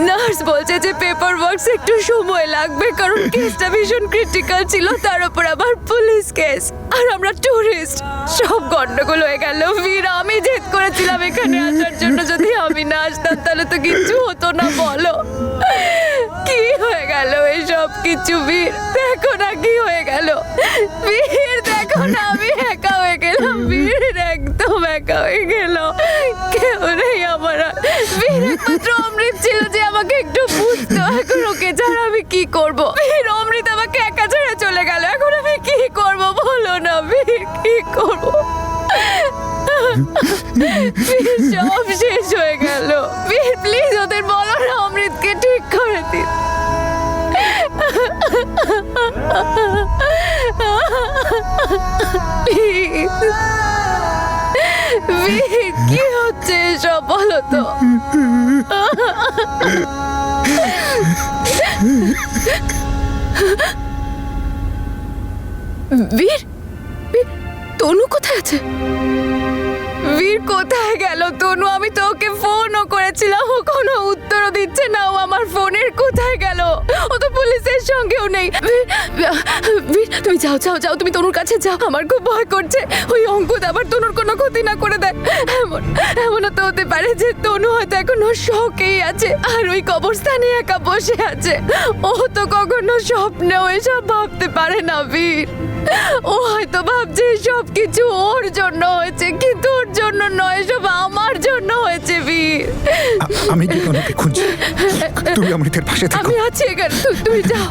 Nurse বলছে যে paper works একটু সময় লাগবে, কারণ কেসটা ভীষণ ক্রিটিক্যাল ছিল, তার উপর আবার পুলিশ কেস, আর আমরা টুরিস্ট, সব গন্ডগোল হয়ে গেল। বীর, আমি জেদ করেছিলাম এখানে আসার জন্য, যদি আমি না আসতাম তাহলে তো কিছু হতো না। বলো কি হয়ে গেল এসব কিছু? বীর দেখো না কি হয়ে গেল। বীর দেখো না, আমি একা হয়ে গেলাম। বীর একদম একা হয়ে গেল, কেউ নেই আমার। বীর একমাত্র অমৃত ছিল যে আমাকে একটু বুঝতো, এখন ওকে ছাড়া আমি কি করব? বীর অমৃত আমাকে একা ছেড়ে চলে গেল, এখন আমি কি করব বলো না? বীর কি করব? বীর সব শেষ হয়ে গেল। বীর প্লিজ ওদের বলো না অমৃতকে ঠিক করে দিন। বীর কি হচ্ছে এসব বলো তো? বীর, বীর তনু কোথায় আছে? বীর কোথায় গেল তনু? আমি তো ওকে ফোনও করেছিলাম, ও কোনো উত্তরও দিচ্ছে না। ও আমার ফোনের কোথায় গেল? ও তো পুলিশের সঙ্গেও নেই। বীর তুমি যাও যাও যাও, তুমি তনুর কাছে যাও, আমার খুব ভয় করছে। ওই অঙ্কুত আবার তনুর কোনো ক্ষতি না করে দেয়। এমনও তো হতে পারে যে তনু হয়তো এখনো শখেই আছে আর ওই কবরস্থানে একা বসে আছে। ও তো কখনো স্বপ্নেও এসব ভাবতে পারে না। বীর ও হয়তো ভাবছে সব কিছু ওর জন্য হয়েছে, কিন্তু ওর জন্য নয়, সব আমার জন্য হয়েছে। বীর আমি কি তনুকে খুঁজছি, তুমি অমৃতের পাশে থাকো। আমি আছি এখানে, তুমি যাও।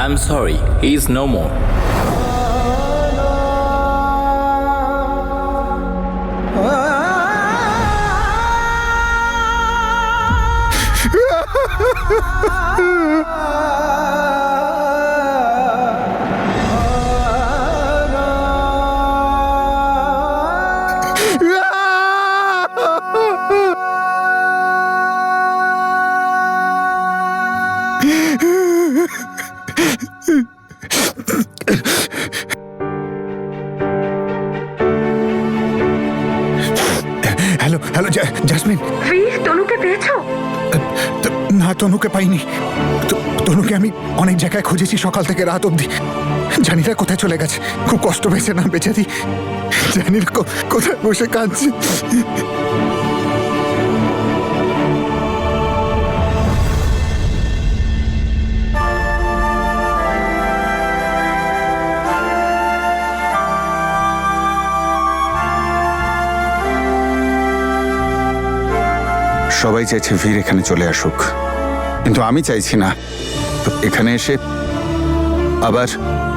I'm sorry, he is no more. Hello hello jasmine. বীর তনুকে পেয়েছো? না, তনুকে পাইনি। তনুকে আমি অনেক জায়গায় খুঁজেছি সকাল থেকে রাত অবধি, জানি না কোথায় চলে গেছে। খুব কষ্ট পেয়েছে না বেচারি, জানি না কোথায় বসে কাঁদছে। সবাই চাইছে ফির এখানে চলে আসুক, কিন্তু আমি চাইছি না। তো এখানে এসে আবার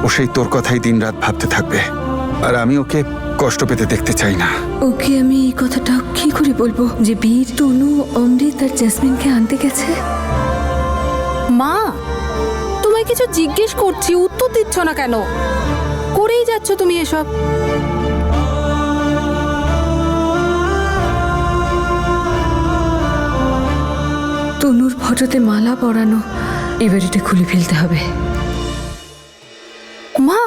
ও সেই তোর কথাই দিনরাত ভাবতে থাকবে, আর আমি ওকে কষ্ট পেতে দেখতে চাই না। ওকে আমি এই কথাটা কি করে বলবো যে বীর, তনু, অমৃত আর জেসমিনকে আনতে গেছে? মা, তোমায় কিছু জিজ্ঞেস করছি, উত্তর দিচ্ছ না কেন? করেই যাচ্ছ তুমি এসব। তনুর ফটোতে মালা পরানো, এবার এটা খুলে ফেলতে হবে। মা,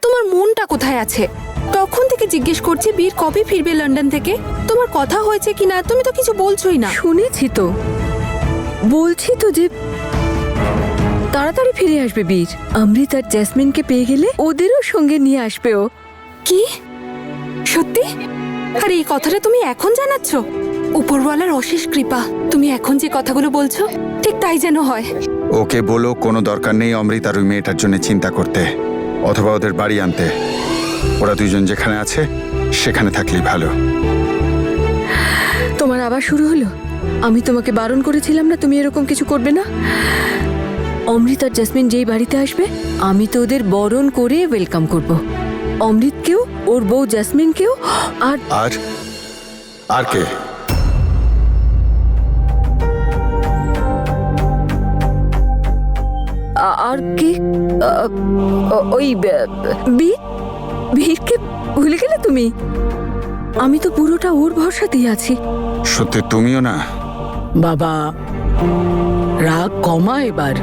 তোমার মনটা কোথায় আছে? তখন থেকে জিজ্ঞেস করছি বীর কবে ফিরবে লন্ডন থেকে, তোমার কথা হয়েছে কিনা, তুমি তো কিছু বলছোই না। শুনেছি তো, বলছি তো যে তাড়াতাড়ি ফিরে আসবে বীর। অমৃত আর জেসমিনকে পেয়ে গেলে ওদেরও সঙ্গে নিয়ে আসবে ও। কি সত্যি? আর এই কথাটা তুমি এখন জানাচ্ছ? উপরওয়ালার অশেষ কৃপা, তুমি এখন যে কথাগুলো বলছো ঠিক তাই যেন হয়। ওকে বলো কোনো দরকার নেই অমৃত আর ওই মেয়েটার জন্য চিন্তা করতে, অথবা ওদের বাড়ি আনতে। ওরা দুজন যেখানে আছে সেখানে থাকলেই ভালো। তোমার আবার শুরু হলো? আমি তোমাকে বারণ করেছিলাম না তুমি এরকম কিছু করবে না? অমৃত আর জেসমিন যেই বাড়িতে আসবে আমি তো ওদের বরণ করে ওয়েলকাম করব। অমৃতকেও, ওর বউ জেসমিনকেও, আর আর আর কে? আর কি? ওই বীর, বীরকে ভুলে গেলে তুমি? আমি তো পুরোটা ওর ভরসাতেই আছি। সত্যি তুমিও না? বাবা, রাগ কমা এবার।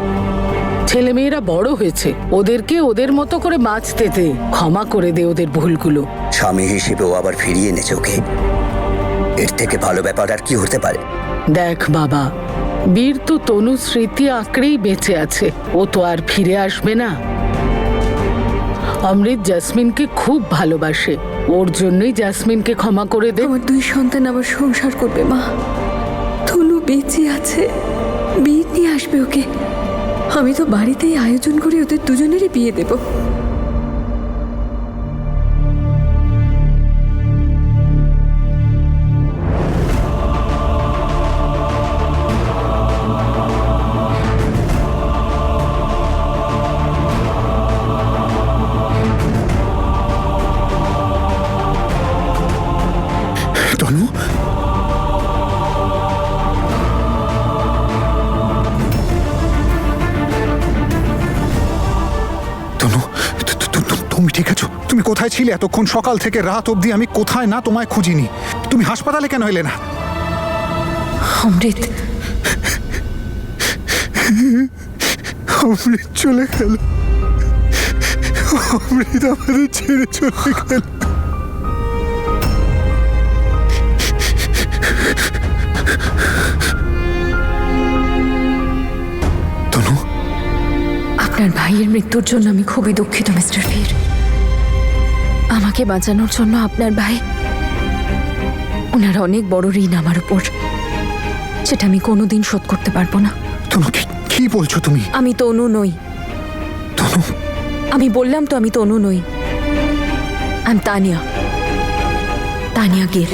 ছেলেমেয়েরা বড় হয়েছে, ওদেরকে ওদের মতো করে বাঁচতে দে, ক্ষমা করে দে ওদের ভুলগুলো। স্বামী হিসেবেও আবার ফিরিয়ে এনেছে ওকে। এর থেকে ভালো ব্যাপার আর কি হতে পারে? দেখ বাবা, বীর তো তনু স্মৃতি আঁকড়েই বেঁচে আছে, ও তো আর ফিরে আসবে না। অমৃত জেসমিনকে খুব ভালোবাসে, ওর জন্যই জেসমিনকে ক্ষমা করে দে। আমার দুই সন্তান আবার সংসার করবে মা। তনু বেঁচে আছে, বীর নিয়ে আসবে ওকে। আমি তো বাড়িতেই আয়োজন করে ওদের দুজনেরই বিয়ে দেব। তনু, তনু, তুমি ঠিক আছো? তুমি কোথায় ছিলে এতক্ষণ? সকাল থেকে রাত অবধি আমি কোথায় না তোমায় খুঁজিনি। তুমি হাসপাতালে কেন এলে না? অমৃত, অমৃত চলে গেল। অমৃত আমাদের ছেড়ে চলে গেল। তনু, আপনার ভাইয়ের মৃত্যুর জন্য আমি খুবই দুঃখিত মিস্টার বীর। আমাকে বাঁচানোর জন্য আপনার ভাই, ওনার অনেক বড় ঋণ আমার উপর, সেটা আমি কোনোদিন শোধ করতে পারবো না। তনু, কি বলছো তুমি? আমি তনু নই। তনু, আমি বললাম তো আমি তনু নই। আমি Tania, Tania Gill.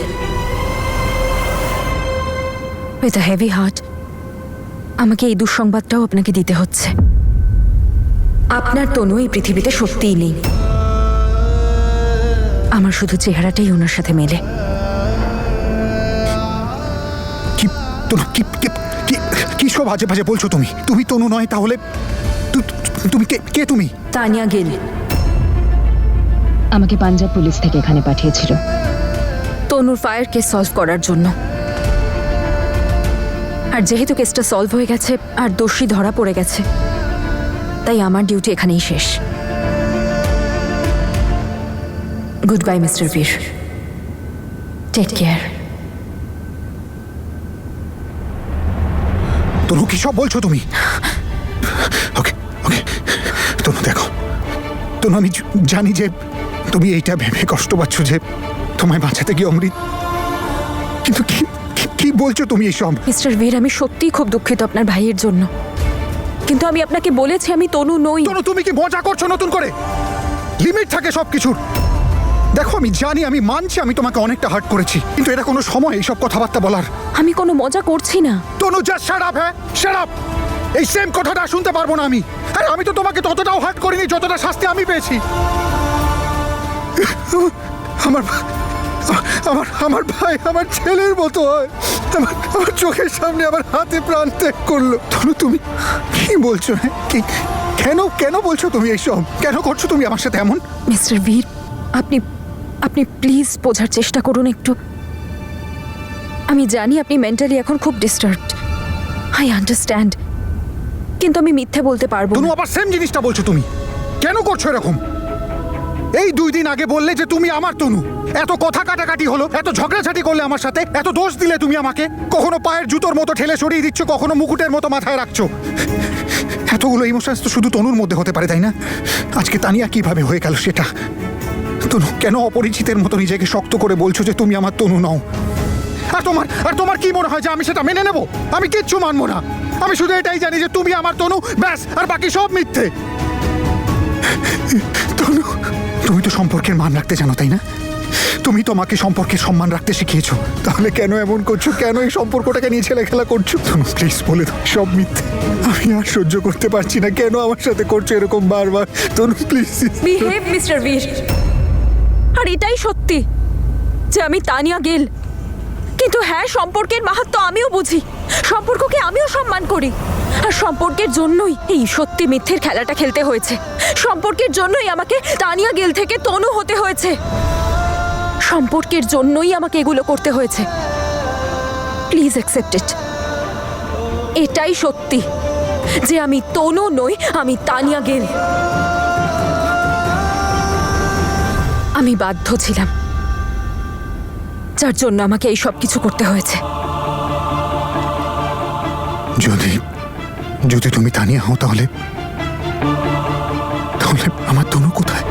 With a heavy heart আমাকে এই দুঃসংবাদটাও আপনাকে দিতে হচ্ছে। আপনার তনু এই পৃথিবীতে সত্যিই নেই। আমার শুধু চেহারাটাই ওনার সাথে মেলে। কি তনু, কি সব আজে বাজে বলছো তুমি? তুমি তনু নয় তাহলে তুমি কে তুমি? তানিয়া গিল। আমাকে পাঞ্জাব পুলিশ থেকে এখানে পাঠিয়েছিল তনুর ফায়ার কেস সলভ করার জন্য। আর যেহেতু কেসটা সলভ হয়ে গেছে আর দোষী ধরা পড়ে গেছে, তাই আমার ডিউটি এখানেই শেষ। গুড বাই মিস্টার বীর, টেক কেয়ার। তনু, কি সব বলছো তুমি? ওকে ওকে তনু, দেখো তনু, আমি জানি যে তুমি এইটা ভেবে কষ্ট পাচ্ছ যে তোমায় বাঁচাতে গিয়ে অমৃত, কিন্তু কি বলছো তুমি এইসব? মিস্টার বীর, আমি সত্যিই খুব দুঃখিত আপনার ভাইয়ের জন্য, কিন্তু আমি আপনাকে বলেছি আমি তনু নই। তনু, তুমি কি মজা করছো নতুন করে? লিমিট থাকে সবকিছুর। দেখো, আমি জানি, আমি মানছি আমি তোমাকে অনেকটা হার্ট করেছি, কিন্তু এটা কোনো সময় এইসব কথাবার্তা বলার? আমি কোনো মজা করছি না। তনু, জাস্ট শাট আপ। হ্যাঁ, শাট আপ। এই সেম কথাটা শুনতে পারবো না আমি। আরে আমি তো তোমাকে ততটাও হার্ট করিনি যতটা শাস্তি আমি পেয়েছি। আমার আমার আমার ভাই আমার ছেলের মতো হয়। আমার চোখের সামনে আমার হাতে প্রাণ ত্যাগ করলো। তনু, তুমি কি বলছো? হ্যাঁ, কেন বলছো তুমি এইসব? কেন করছো তুমি আমার সাথে এমন? মিস্টার বীর, আপনি আপনি প্লিজ বোঝার চেষ্টা করুন একটু। আমি জানি আপনি মেন্টালি এখন খুব ডিস্টার্বড, আই আন্ডারস্ট্যান্ড, কিন্তু আমি মিথ্যে বলতে পারবো তনু, না। আবার সেম জিনিসটা বলছো তুমি। কেন করছো এরকম? এই 2 দিন আগে বললে যে তুমি আমার তনু। এত কথা কাটাকাটি হলো, এত ঝগড়াঝাটি করলে আমার সাথে, এত দোষ দিলে তুমি আমাকে। কখনো পায়ের জুতোর মতো ঠেলে সরিয়ে দিচ্ছ, কখনো মুকুটের মতো মাথায় রাখছো। এতগুলো ইমোশনস তো শুধু তনুর মধ্যে হতে পারে, তাই না? আজকে তানিয়া কিভাবে হয়ে গেল সেটা? তনু, কেন অপরিচিতের মতো নিজেকে শক্ত করে বলছো যে তুমি আমার তনু নও? আর তোমার কি মনে হয় যে আমি সেটা মেনে নেব? আমি কিচ্ছু মানবো না। আমি শুধু এটাই জানি যে তুমি আমার তনু, ব্যাস, আর বাকি সব মিথ্যে। তনু, তুমি তো সম্পর্কের মান রাখতে জানো, তাই না? তুমি তোমাকে সম্পর্কের সম্মান রাখতে শিখিয়েছো, তাহলে কেন এমন করছো? কেন এই সম্পর্কটাকে নিয়ে ছেলে খেলা করছো? তনু, প্লিজ বলে দাও সব মিথ্যে। আমি আর সহ্য করতে পারছি না। কেন আমার সাথে করছো এরকম বারবার? তনু, প্লিজ। বিহেভ মিস্টার বীর, আর এটাই সত্যি যে আমি তানিয়া গেল। কিন্তু হ্যাঁ, সম্পর্কের মাহাত্ম্য আমিও বুঝি, সম্পর্ককে আমিও সম্মান করি। আর সম্পর্কের জন্যই এই সত্যি মিথ্যের খেলাটা খেলতে হয়েছে। সম্পর্কের জন্যই আমাকে তানিয়া গেল থেকে তনু হতে হয়েছে। সম্পর্কের জন্যই আমাকে এগুলো করতে হয়েছে। Please accept it. এটাই সত্যি যে আমি তনু নই, আমি তানিয়া গেল। আমি বাধ্য ছিলাম, যার জন্য আমাকে এই সব কিছু করতে হয়েছে। যদি যদি তুমি তানিয়া হও তাহলে তাহলে আমার তনু কোথায়?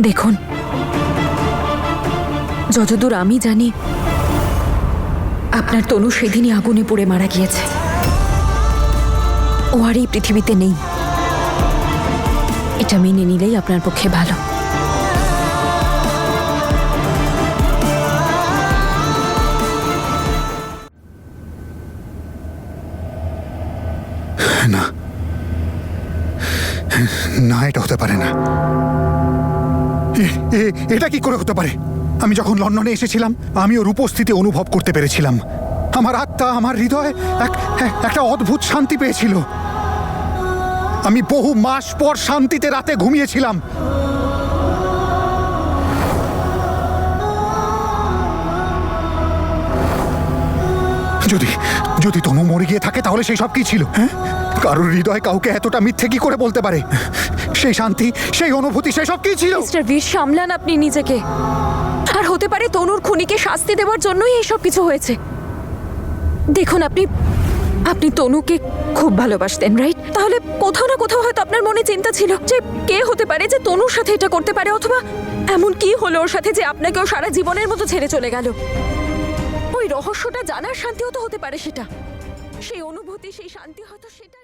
দেখুন, যতদূর আমি জানি আপনার তনু সেদিনই আগুনে পুড়ে মারা গিয়েছে। ও আর এই পৃথিবীতে নেই। এটা মেনে নিলেই আপনার পক্ষে ভালো। না না, এটা হতে পারে না। এটা কি করে হতে পারে? আমি যখন লন্ডনে এসেছিলাম আমি ওর উপস্থিতি অনুভব করতে পেরেছিলাম। আমার আত্মা, আমার হৃদয় একটা অদ্ভুত শান্তি পেয়েছিল। আমি বহু মাস পর শান্তিতে রাতে ঘুমিয়েছিলাম। যদি যদি তনু মরে গিয়ে থাকে তাহলে সেই সব কি ছিল? হ্যাঁ, কারোর হৃদয় কাউকে এতটা মিথ্যে কি করে বলতে পারে? সেই শান্তি, সেই অনুভূতি, সেই সব কি ছিল? মিস্টার বীর, সামলান আপনি নিজেকে। আর হতে পারে তনুর খুনিকে শাস্তি দেওয়ার জন্যই এইসব কিছু হয়েছে। দেখুন, আপনি তনুকে খুব ভালোবাসতেন, রাইট? তাহলে কোথাও না কোথাও হয়তো আপনার মনে চিন্তা ছিল যে কে হতে পারে যে তনুর সাথে এটা করতে পারে, অথবা এমন কি হলো ওর সাথে যে আপনাকেও সারা জীবনের মতো ছেড়ে চলে গেল। ওই রহস্যটা জানার শান্তিও তো হতে পারে সেটা। সেই অনুভূতি, সেই শান্তি হয়তো সেটা।